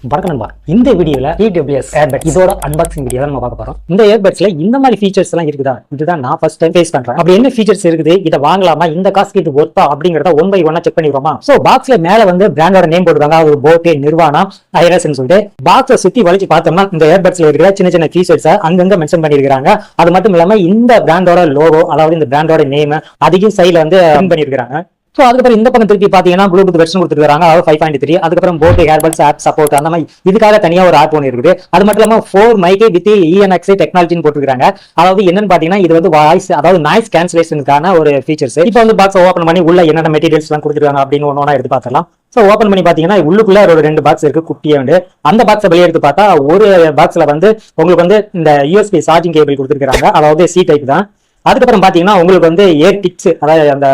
வணக்கம் நண்பா. இந்த வீடியோல TWS ஏர்பட்ஸ் இதோட அன்பாக்சிங் வீடியோ நம்ம பார்க்க போறோம். இந்த ஏர்பட்ஸ்ல இந்த மாதிரி ஃபீச்சர்ஸ் எல்லாம் இருக்குதா? இதுதான் நான் ஃபர்ஸ்ட் டைம் ஃபேஸ் பண்றேன். அப்படி என்ன ஃபீச்சர்ஸ் இருக்குது, இதை வாங்கலாமா, இந்த காசுக்கு இது ஒர்த்தா அப்படிங்கறத ஒன் பை ஒன்னா செக் பண்ணிடுவோமா? சோ பாக்ஸ்ல மேல வந்து பிராண்டோட நேம் போட்டுருக்காங்க. அது போட், நிர்வாணா, ஐரஸ்ன்னு சொல்லிட்டு பாக்ஸை சுத்தி வளைச்சு பார்த்தோம்னா இந்த ஏர்பட்ஸ்ல இருக்கிற சின்ன சின்ன ஃபீச்சர்ஸ் அங்கங்க மென்ஷன் பண்ணிருக்காங்க. அது மட்டும் இல்லாம இந்த பிராண்டோட லோகோ, அதாவது இந்த பிராண்டோட நேம் அதையும் சைட்ல வந்து பிரிண்ட் பண்ணிருக்காங்க. ஸோ அதுக்கப்புறம் இந்த பக்கம் திருப்பி பார்த்தீங்கன்னா ப்ளூடூத் வெர்ஷன் கொடுத்துருக்காங்க, அதாவது 5.3. அதுக்கப்புறம் போட் ஏர்பட்ஸ் ஆப் சப்போர்ட் அந்த மாதிரி இதுக்காக தனியாக ஒரு ஆப் ஒன்று இருக்குது. அது மட்டும் இல்லாமல் 4 மைக்கே வித் ENXI டெக்னாலஜின்னு போட்டுருக்காங்க. அதாவது என்னன்னு பார்த்தீங்கன்னா இது வந்து வாய்ஸ், அதாவது நாய்ஸ் கேன்சலேஷனுக்கான ஒரு ஃபீச்சர்ஸ். இப்போ வந்து பாக்ஸ் ஓப்பன் பண்ணி உள்ள என்னென்ன மெட்டீரியல்ஸ் எல்லாம் கொடுத்துருக்காங்க அப்படின்னு ஒன்று எடுத்து பார்த்துலாம். ஸோ ஓப்பன் பண்ணி பார்த்தீங்கன்னா உள்ளுக்குள்ள ஒரு 2 பாக்ஸ் இருக்கு, குட்டியாண்டு. அந்த பாக்ஸை வெளியே எடுத்து பார்த்தா ஒரு பாக்ஸ்ல வந்து உங்களுக்கு வந்து இந்த USB சார்ஜிங் கேபிள் கொடுத்துருக்காங்க, அதாவது C டைப் தான். அதுக்கப்புறம் பாத்தீங்கன்னா உங்களுக்கு வந்து ஏர் டிப்ஸ், அதாவது அந்த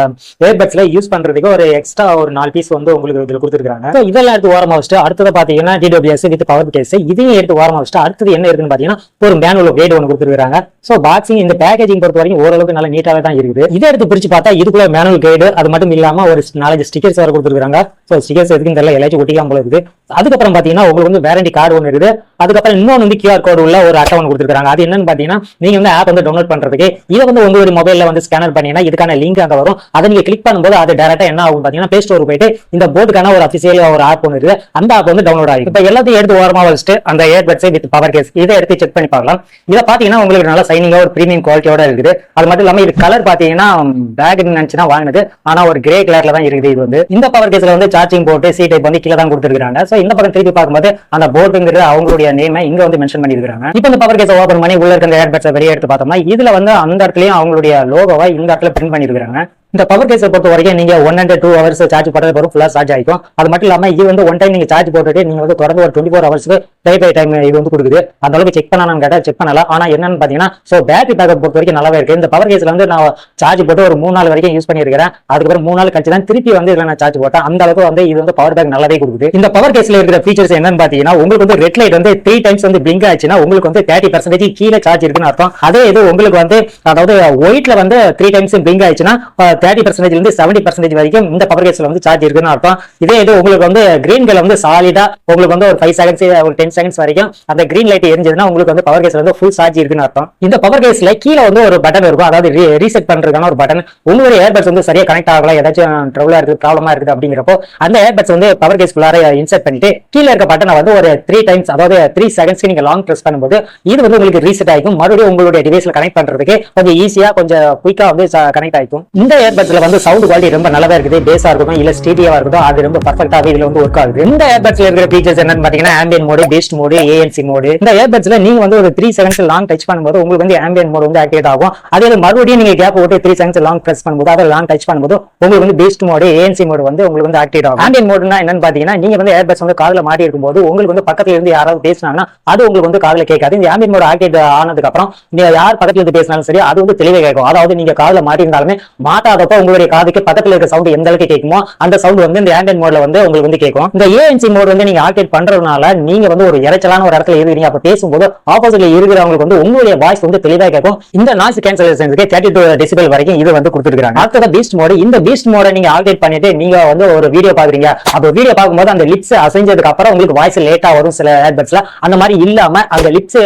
ஏர்பட்ஸ்ல யூஸ் பண்றதுக்கு ஒரு எக்ஸ்ட்ரா ஒரு 4 பீஸ் வந்து உங்களுக்கு இதுல கொடுத்துருக்காங்க. ஸோ இதெல்லாம் எடுத்து ஓரமா வச்சுட்டு அடுத்தது பாத்தீங்கன்னா TWS வித் பவர் கேஸ் இதையும் எடுத்து ஓரமா வச்சுட்டு அடுத்தது என்ன இருக்குன்னு பாத்தீங்கன்னா ஒரு மேனுவல் கைடு ஒன்று கொடுத்துருக்காங்க. ஸோ பாக்ஸிங் இந்த பேக்கேஜிங் பொறுத்த வரைக்கும் ஓரளவுக்கு நல்ல நீட்டாவே தான் இருக்குது. இதை எடுத்து பிரிச்சு பார்த்தா இதுக்குள்ள மேனுவல் கைடு, அது மட்டும் இல்லாம ஒரு 4 ஸ்டிக்கர்ஸ் வர கொடுத்துருக்காங்க. ஸோ ஸ்டிக்கர்ஸ் எதுக்குன்னு தெரியல, எல்லாச்சும் ஒட்டிக்கலாம் போல இருக்குது. அதுக்கப்புறம் பாத்தீங்கன்னா உங்களுக்கு வந்து வாரண்டி கார்டு ஒன்று இருக்குது. அதுக்கப்புறம் இன்னொன்று வந்து QR கோடு உள்ள ஒரு அட்டை ஒன்று கொடுத்துருக்காங்க. அது என்னன்னு பாத்தீங்கன்னா நீங்க வந்து ஆப் வந்து டவுன்லோட் பண்றதுக்கு இதை வந்து உங்களுடைய மொபைல்ல வந்து ஸ்கேனர் பண்ணீங்கன்னா இதுக்கான லிங்க் அங்க வரும். அதை நீங்க கிளிக் பண்ணும்போது அது டைரக்டா என்ன ஆகும் பாத்தீங்கன்னா பிளே ஸ்டோர் போயிட்டு இந்த போர்டுக்கான ஒரு அபிஷியல் ஒரு ஆப் ஒன்று இருக்குது, அந்த ஆப் வந்து டவுன்லோட் ஆகும். இப்போ எல்லாத்தையும் எடுத்து ஓரமா வச்சுட்டு அந்த ஏர்பட்ஸ் வித் பவர் கேஸ் இதை எடுத்து செக் பண்ணி பார்க்கலாம். இதை பாத்தீங்கன்னா உங்களுக்கு நல்லா சைனிங்கா ஒரு பிரீமியம் குவாலிட்டியோட இருக்குது. அது மட்டும் இல்லாம இது கலர் பாத்தீங்கன்னா பேக் நினைச்சுன்னா வாங்கினது, ஆனா ஒரு கிரே கலர்ல தான் இருக்குது. இது வந்து இந்த பவர் கேஸ்ல வந்து சார்ஜிங் போட்டு C டைப் வந்து கீழே தான் கொடுத்துருக்காங்க. சோ இந்த பக்கம் திருப்பி பார்க்கும்போது அந்த போர்டுங்கிறது அவங்களுடைய நேமை இங்க வந்து மென்ஷன் பண்ணிருக்காங்க. இப்போ இந்த பவர் கேஸ் ஓபன் பண்ணி உள்ள இருக்க ஏர்பட்ஸை வெளியே எடுத்து பார்த்தோம்னா இதுல வந்து அந்த இடத்துலயும் அவங்களுடைய லோகோவை இந்த இடத்துல பிரிண்ட் பண்ணிருக்காங்க. இந்த பவர் கேஸை பொறுத்த வரைக்கும் நீங்க 1 and 2 hours சார்ஜ் போட்டது வரும், ஃபுல்லா சார்ஜ் ஆகிக்கும். அது மட்டும் இல்லாம இது வந்து ஒன் டைம் நீங்க சார்ஜ் போட்டுட்டு நீங்க வந்து தொடர்ந்து ஒரு 24 ஹவர்ஸ்க்கு டைம் இது வந்து கொடுக்குது. அந்த அளவுக்கு செக் பண்ணான்னு கேட்டா செக் பண்ணல. ஆனா என்னன்னு பாத்தீங்கன்னா பேட்டரி பேக்கப் பொறுத்த வரைக்கும் நல்லாவே இருக்கு. இந்த பவர் கேஸ்ல வந்து நான் சார்ஜ் போட்டு ஒரு 3 நாள் வரைக்கும் யூஸ் பண்ணிருக்கேன். அதுக்கப்புறம் 3 நாள் கழிச்சு தான் திருப்பி வந்து இதுல நான் சார்ஜ் போட்டேன். அந்த அளவுக்கு வந்து இது வந்து பவர் பேக் நல்லாவே கொடுக்குது. இந்த பவர் கேஸ்ல இருக்கிற ஃபீச்சர்ஸ் என்னன்னு பாத்தீங்கன்னா உங்களுக்கு வந்து ரெட் லைட் வந்து 3 டைம்ஸ் வந்து பிளிங்க் ஆச்சுன்னா உங்களுக்கு வந்து 30% கீழே சார்ஜ் இருக்குன்னு அர்த்தம். அதே இது உங்களுக்கு வந்து அதாவது ஒயிட்ல வந்து 3 டைம்ஸ் பிளிங்க் ஆயிடுச்சுன்னா 30% இருந்து 70% வரைக்கும் இந்த பவர் கேஸ்ல வந்து சார்ஜ் இருக்குன்னு அர்த்தம். இதே இது உங்களுக்கு வந்து கிரீன் கலர் வந்து சாலிடா உங்களுக்கு வந்து ஒரு 5 செகண்ட்ஸ் ஒரு 10 செகண்ட்ஸ் வரைக்கும் அந்த கிரீன் லைட் எரிஞ்சதுன்னா உங்களுக்கு வந்து பவர் கேஸ்ல வந்து ஃபுல் சார்ஜ் இருக்குன்னு அர்த்தம். இந்த பவர் கேஸ்ல கீழே வந்து ஒரு பட்டன் இருக்கும், அதாவது ரீசெட் பண்றதுக்கான ஒரு பட்டன். உங்களுடைய ஏர்பட்ஸ் வந்து சரியா கனெக்ட் ஆகல, ஏதாச்சும் ட்ரபிளா இருக்குது, ப்ராப்ளமா இருக்குது அப்படிங்கிறப்போ அந்த ஏர்பட்ஸ் வந்து பவர் கேஸ் குள்ளார இன்சர்ட் பண்ணிட்டு கீழே இருக்க பட்டனை வந்து ஒரு 3 டைம்ஸ், அதாவது 3 செகண்ட்ஸ்க்கு நீங்க லாங் பிரஸ் பண்ணும்போது இது வந்து உங்களுக்கு ரீசெட் ஆகும். மறுபடியும் உங்களுடைய டிவைஸ்ல கனெக்ட் பண்றதுக்கு கொஞ்சம் ஈஸியா கொஞ்சம் குயிக்கா வந்து கனெக்ட் ஆகும். இந்த ஏர்பட்ஸ்ல வந்து சவுண்ட் குவாலிட்டி ரொம்ப நல்லாவே இருக்குது. பேஸா இருக்கட்டும் இல்ல ஸ்டீடியோவா இருக்கட்டும், அது ரொம்ப பர்ஃபெக்ட்டாவே இதுல வந்து ஒர்க் ஆகுது. இந்த ஏர்பட்ஸ்ல இருக்கிற ஃபீச்சர்ஸ் என்னன்னு பாத்தீங்கன்னா ambient mode, best mode, ANC mode. இந்த ஏர்பட்ஸ்ல நீங்க வந்து ஒரு 3 செகண்ட்ஸ் லாங் டச் பண்ணும்போது உங்களுக்கு வந்து ஆம்பியன்ட் மோடு வந்து ஆக்டிவேட் ஆகும். அதே மறுபடியும் நீங்க கேப் விட்டு 3 செகண்ட்ஸ் லாங் பிரஸ் பண்ணும்போது அதை லாங் டச் பண்ணும்போது உங்களுக்கு வந்து பெஸ்ட் மோடு, ANC மோடு வந்து உங்களுக்கு வந்து ஆக்டிவேட் ஆகும். ஆம்பியன்ட் மோடுனா என்னன்னு பாத்தீங்கன்னா நீங்க வந்து ஏர்பட்ஸ் வந்து காதுல மாட்டி இருக்கும்போது உங்களுக்கு வந்து பக்கத்துல இருந்து யாராவது பேசினாங்கன்னா அது உங்களுக்கு வந்து காதுல கேட்காது. இந்த ஆம்பியன்ட் மோடு ஆக்டிவேட் ஆனதுக்கு அப்புறம் நீங்க யார் பக்கத்துல இருந்து பேசினாலும் சரி அது வந்து தெளிவாக கேட்கும். அதாவது நீங்க காதுல மாட்டி இருந்தாலுமே மாட்டாதப்ப உங்களுடைய காதுக்கு பக்கத்துல இருக்க சவுண்ட் எந்த அளவுக்கு கேட்குமோ அந்த சவுண்ட் வந்து இந்த ஆம்பியன்ட் மோட்ல வந்து உங்களுக்கு வந்து கேட்கும். இந்த ANC மோட் வந்து நீங்க ஆக்டிவேட் பண்றதுனால நீங்க வந்து ஒரு இரைச்சலான ஒரு இடத்துல இருக்கிறீங்க, அப்ப பேசும்போது ஆப்போசிட்ல இருக்கிறவங்களுக்கு வந்து உங்களுடைய வாய்ஸ் வந்து தெளிவாக கேட்கும். இந்த நாய்ஸ் கேன்சலேஷனுக்கு 32 டெசிபல் வரைக்கும் இது வந்து கொடுத்துருக்காங்க. அடுத்தது பீஸ்ட் மோட். இந்த பீஸ்ட் மோட நீங்க ஆக்டிவேட் பண்ணிட்டு நீங்க வந்து ஒரு வீடியோ பாக்குறீங்க, அப்ப வீடியோ பார்க்கும்போது அந்த லிப்ஸ் அசைஞ்சதுக்கு அப்புறம் உங்களுக்கு வாய்ஸ் லேட்டா வரும் சில ஏர்பட்ஸ்ல. அந்த மாதிரி இல்லாம அந்த லிப்ஸ்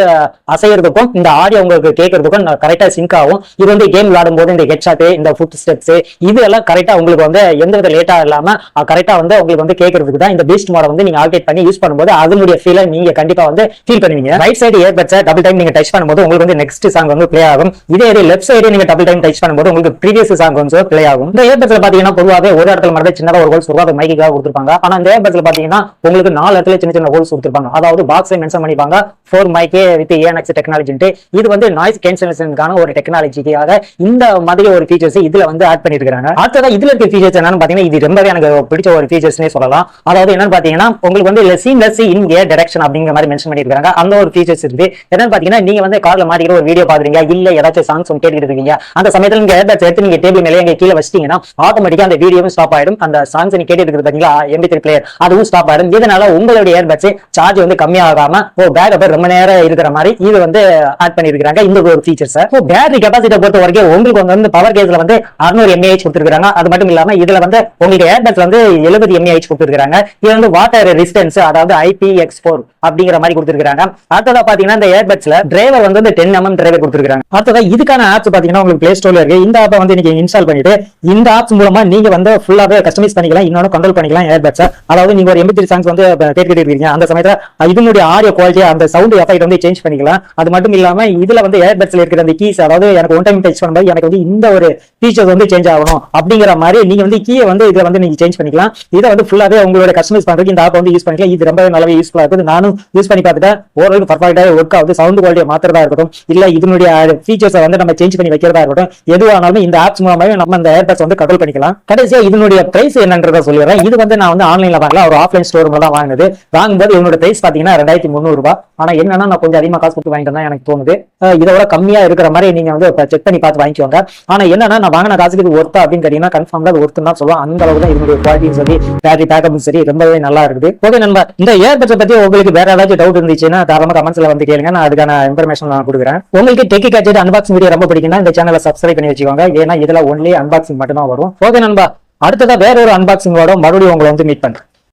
அசைறதுக்கும் இந்த ஆடியோ உங்களுக்கு கேட்கறதுக்கும் கரெக்டா சிங்க் ஆகும். இது வந்து கேம் விளையாடும் போது இந்த ஹெட்ஷாட், இந்த ஃபுட் ஸ்டெப்ஸ் இது எல்லாம் கரெக்டா உங்களுக்கு வந்து எந்த வித லேட்டா இல்லாம கரெக்டா வந்து உங்களுக்கு வந்து கேட்கறதுக்கு தான் இந்த பீஸ்ட் மோட வந்து நீங்க ஆக்டிவேட் பண்ணி யூஸ் பண்ணும்போது அதனுடைய ஃபீலை நீங்க கண்டிப்பா வந்து ஃபீல் பண்ணுவீங்க. Right side earbuds double time நீங்க டச் பண்ணும்போது உங்களுக்கு வந்து நெக்ஸ்ட் சாங் வந்து ப்ளே ஆகும். இதே லெஃப்ட் சைடு நீங்க டபுள் டைம் டச் பண்ணும்போது உங்களுக்கு ப்ரீவியஸ் சாங் வந்து ப்ளே ஆகும். இந்த ஏர்பட்ஸ்ல பாத்தீங்கன்னா பொதுவாகவே ஒரு இடத்துல மட்டும் சின்னதா ஒரு ஹோல்ஸ் இருக்கும், மைக்காக கொடுத்துருப்பாங்க. ஆனா இந்த ஏர்பட்ஸ்ல பாத்தீங்கன்னா உங்களுக்கு 4 இடத்துல சின்ன சின்ன ஹோல்ஸ் கொடுத்துருப்பாங்க. அதாவது பாக்ஸ்ல மென்ஷன் பண்ணிப்பாங்க 4 மைக்கே வித் ENXI டெக்னாலஜி. இது வந்து நாய்ஸ் கேன்சலேஷனுக்கான ஒரு டெக்னாலஜிக்காக இந்த மாதிரி ஒரு ஃபீச்சர்ஸ் இதுல வந்து ஆட் பண்ணிருக்காங்க. அடுத்ததா இதுல இருக்க ஃபீச்சர்ஸ் என்னன்னு பாத்தீங்கன்னா இது ரொம்பவே எனக்கு பிடிச்ச ஒரு ஃபீச்சர்ஸ்னே சொல்லலாம். அதாவது என்னன்னு பாத்தீங்கன்னா உங்களுக்கு வந்து சீம்லெஸ் இன் ஏர் டைரக்ஷன் அப்படிங்கிற மாதிரி மென்ஷன் பண்ணிருக்காங்க. அந்த ஒரு ஃபீச்சர்ஸ் இருக்கு. என்னன்னு பாத்தீங்கன்னா நீங்க வந்து கார்ல மாட்டிக்கிற ஒரு வீடியோ பாக்குறீங்க இல்ல ஏதாச்சும் சாங்ஸ் கேட்டுட்டு இருக்கீங்க, அந்த சமயத்துல நீங்க ஏர்பட்ஸ் எடுத்து நீங்க டேபிள் மேலே எங்க கீழே வச்சிட்டீங்கன்னா ஆட்டோமேட்டிக்கா அந்த வீடியோவும் ஸ்டாப் ஆயிடும். அந்த சாங்ஸ் நீங்க கேட்டுட்டு இருக்கிறது பாத்தீங்களா MP3 பிளேயர் அதுவும் ஸ்டாப் ஆயிடும். இதனால உங்களுடைய ஏர்பட்ஸ் சார்ஜ் வந்து கம்மியாகாம பேக் ரொம்ப நேரம் இருக்கிற மாதிரி இது வந்து ஆட் பண்ணிருக்காங்க இந்த ஒரு ஃபீச்சர்ஸ். பேட்டரி கெபாசிட்டி பொறுத்த வரைக்கும் உங்களுக்கு வந்து பவர் கேஸ்ல வந்து 200 mAh கொடுத்துருக்காங்க. அது மட்டும் இல்லாம இதுல வந்து உங்களுக்கு ஏர்பட்ஸ் வந்து 70 mAh கொடுத்துருக்காங்க. இது வந்து வாட்டர் ரெசிஸ்டன்ஸ், அதாவது IPX4 அப்படிங்கிற மாதிரி கொடுத்துருக்காங்க. அடுத்ததா பாத்தீங்கன்னா இந்த ஏர்பட்ஸ்ல டிரைவர் வந்து 10 mm டிரைவர் கொடுத்துருக்காங்க. அடுத்ததா இதுக்கான ஆப்ஸ் பாத்தீங்கன்னா உங்களுக்கு பிளே ஸ்டோர்ல இருக்கு. இந்த ஆப்பை வந்து நீங்க இன்ஸ்டால் பண்ணிட்டு இந்த ஆப்ஸ் மூலமா நீங்க வந்து ஃபுல்லாவே கஸ்டமைஸ் பண்ணிக்கலாம், இன்னொன்னு கண்ட்ரோல் பண்ணிக்கலாம் ஏர்பட்ஸ். அதாவது நீங்க ஒரு MP3 சாங்ஸ் வந்து கேட்டுக்கிட்டு இருக்கீங்க, அந்த சமயத்துல இதனுடைய ஆடியோ குவாலிட்டி, அந்த சவுண்ட் எஃபெக்ட் வந்து சேஞ்ச் பண்ணிக்கலாம். அது மட்டும் இல்லாம இதுல வந்து ஏர்பட்ஸ்ல இருக்கிற அந்த கீஸ், அதாவது எனக்கு ஒன் டைம் டச் பண்ணும்போது எனக்கு வந்து இந்த ஒரு ஃபீச்சர்ஸ் வந்து சேஞ்ச் ஆகணும் அப்படிங்கிற மாதிரி நீங்க வந்து கீயை வந்து இதுல வந்து நீங்க சேஞ்ச் பண்ணிக்கலாம். இதை வந்து ஃபுல்லாவே உங்களோட கஸ்டமைஸ் பண்றதுக்கு இந்த ஆப் வந்து யூஸ் பண்ணிக்கலாம். இது ரொம்பவே நல்லாவே யூஸ்ஃபுல்லா இருக்குது. நானும் யூஸ் பண்ணி பார்த்துட்டேன், ஓரளவுக்கு பர்ஃபெக்டாக ஒர்க் ஆகுது. சவுண்ட் குவாலிட்டியை மாத்திரதா இருக்கட்டும், இல்ல இதனுடைய ஃபீச்சர்ஸை வந்து நம்ம சேஞ்ச் பண்ணி வைக்கிறதா இருக்கட்டும், எதுவானாலும் இந்த ஆப்ஸ் மூலமாவே நம்ம இந்த ஏர்பட்ஸ் வந்து கண்ட்ரோல் பண்ணிக்கலாம். கடைசியா இதனுடைய பிரைஸ் என்னன்றதை சொல்லிடுறேன். இது வந்து நான் வந்து ஆன்லைன்ல வாங்கல, ஒரு ஆஃப்லைன் ஸ்டோர் தான் வாங்குனது. வாங்கும்போது இதனோட பிரைஸ் பாத்தீங்கன்னா 2300 ரூபாய். ஆனா என்னன்னா நான் கொஞ்சம் அதிகமா காசு கொடுத்து வாங்கிட்டு தான் எனக்கு தோணுது. இதோட கம்மியா இருக்கிற மாதிரி நீங்க வந்து செக் பண்ணி பார்த்து வாங்கிக்கோங்க. ஆனா என்னன்னா நான் வாங்கின காசுக்கு இது ஒர்த்தா அப்படின்னு கேட்டீங்கன்னா கன்ஃபார்ம் அது ஒர்த்து தான் சொல்லுவோம். அந்த அளவுக்கு தான் இதனுடைய குவாலிட்டியும் சரி, பேட்டரி பேக்கப்பும் சரி ரொம்பவே நல்லா இருக்குது. ஓகே நண்பா, இந்த ஏர்பட்ஸை பத்தி உங்களுக்கு வேற ஏதாச்சும் டவுட் இருந்துச்சுன்னா தாராளமா கமெண்ட்ஸ்ல வந்து கேளுங்க, நான் அதுக்கான இன்ஃபர்மேஷன் நான் கொடுக்குறேன். உங்களுக்கு டெக் கேட்ஜெட் அன்பாக்சிங் வீடியோ ரொம்ப பிடிக்கும்னா இந்த சேனலை சப்ஸ்கிரைப் பண்ணி வச்சுக்கோங்க. ஏன்னா இதுல ஒன்லி அன்பாக்சிங் மட்டும் தான் வரும். ஓகே நண்பா, அடுத்ததா வேற ஒரு அன்பாக்சிங்கோட மறுபடியும் உங்களை வந்து மீட் பண்றேன்.